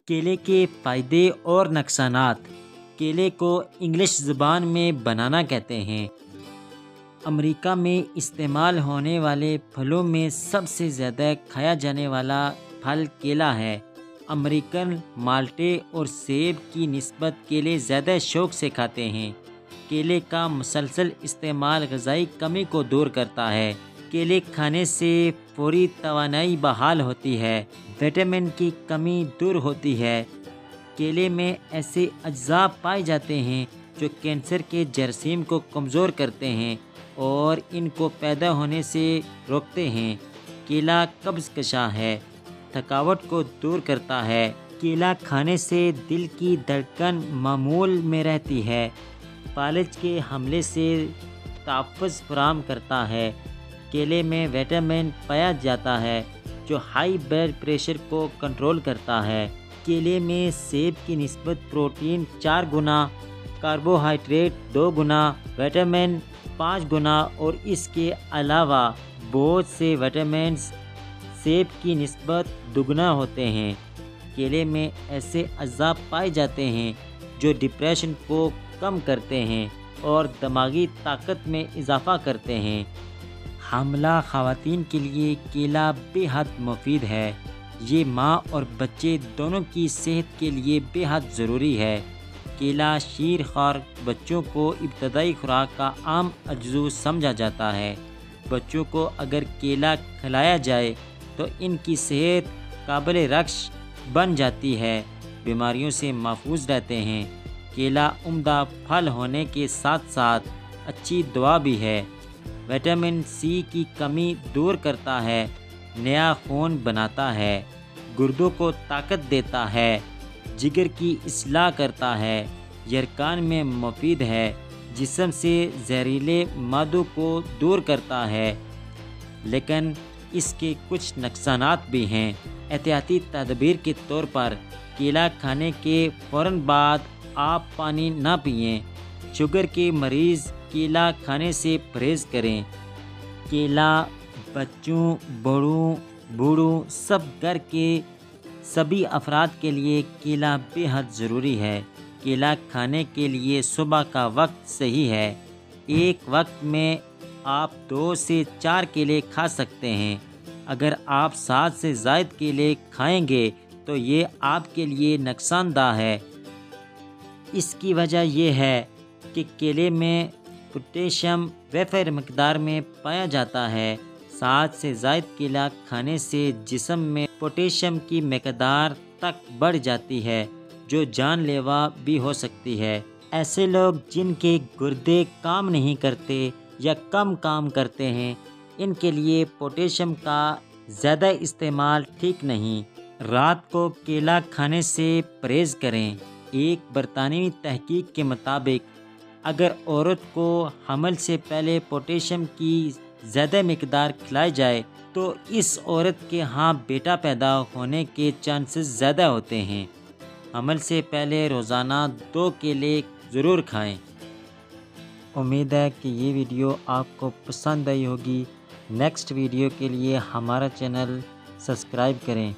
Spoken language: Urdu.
کیلے کے فائدے اور نقصانات۔ کیلے کو انگلش زبان میں بنانا کہتے ہیں۔ امریکہ میں استعمال ہونے والے پھلوں میں سب سے زیادہ کھایا جانے والا پھل کیلا ہے۔ امریکن مالٹے اور سیب کی نسبت کیلے زیادہ شوق سے کھاتے ہیں۔ کیلے کا مسلسل استعمال غذائی کمی کو دور کرتا ہے۔ کیلے کھانے سے فوری توانائی بحال ہوتی ہے، وٹامن کی کمی دور ہوتی ہے۔ کیلے میں ایسے اجزاء پائے جاتے ہیں جو کینسر کے جراثیم کو کمزور کرتے ہیں اور ان کو پیدا ہونے سے روکتے ہیں۔ کیلا قبض کشا ہے، تھکاوٹ کو دور کرتا ہے۔ کیلا کھانے سے دل کی دھڑکن معمول میں رہتی ہے، فالج کے حملے سے تحفظ فراہم کرتا ہے۔ کیلے میں وٹامن پایا جاتا ہے جو ہائی بلڈ پریشر کو کنٹرول کرتا ہے۔ کیلے میں سیب کی نسبت پروٹین 4 گنا، کاربوہائیڈریٹ 2 گنا، وٹامن 5 گنا اور اس کے علاوہ بہت سے وٹامنز سیب کی نسبت دگنا ہوتے ہیں۔ کیلے میں ایسے اجزاء پائے جاتے ہیں جو ڈپریشن کو کم کرتے ہیں اور دماغی طاقت میں اضافہ کرتے ہیں۔ حاملہ خواتین کے لیے کیلا بے حد مفید ہے۔ یہ ماں اور بچے دونوں کی صحت کے لیے بے حد ضروری ہے۔ کیلا شیر خوار بچوں کو ابتدائی خوراک کا عام جزو سمجھا جاتا ہے۔ بچوں کو اگر کیلا کھلایا جائے تو ان کی صحت قابل رشک بن جاتی ہے، بیماریوں سے محفوظ رہتے ہیں۔ کیلا عمدہ پھل ہونے کے ساتھ ساتھ اچھی دوا بھی ہے۔ وٹامن سی کی کمی دور کرتا ہے، نیا خون بناتا ہے، گردوں کو طاقت دیتا ہے، جگر کی اصلاح کرتا ہے، یرقان میں مفید ہے، جسم سے زہریلے مادوں کو دور کرتا ہے۔ لیکن اس کے کچھ نقصانات بھی ہیں۔ احتیاطی تدابیر کے طور پر کیلا کھانے کے فوراً بعد آپ پانی نہ پئیں۔ شوگر کے مریض کیلا کھانے سے پرہیز کریں۔ کیلا بچوں، بڑوں، بوڑھوں، سب گھر کے سبھی افراد کے لیے کیلا بے حد ضروری ہے۔ کیلا کھانے کے لیے صبح کا وقت صحیح ہے۔ ایک وقت میں آپ 2 سے 4 کیلے کھا سکتے ہیں۔ اگر آپ 7 سے زائد کیلے کھائیں گے تو یہ آپ کے لیے نقصان دہ ہے۔ اس کی وجہ یہ ہے کہ کیلے میں پوٹیشیم وافر مقدار میں پایا جاتا ہے۔ 7 سے زائد کیلا کھانے سے جسم میں پوٹیشیم کی مقدار تک بڑھ جاتی ہے جو جان لیوا بھی ہو سکتی ہے۔ ایسے لوگ جن کے گردے کام نہیں کرتے یا کم کام کرتے ہیں، ان کے لیے پوٹیشیم کا زیادہ استعمال ٹھیک نہیں۔ رات کو کیلا کھانے سے پرہیز کریں۔ ایک برطانوی تحقیق کے مطابق اگر عورت کو حمل سے پہلے پوٹیشیم کی زیادہ مقدار کھلائی جائے تو اس عورت کے ہاں بیٹا پیدا ہونے کے چانسز زیادہ ہوتے ہیں۔ حمل سے پہلے روزانہ 2 کیلے ضرور کھائیں۔ امید ہے کہ یہ ویڈیو آپ کو پسند آئی ہوگی۔ نیکسٹ ویڈیو کے لیے ہمارا چینل سبسکرائب کریں۔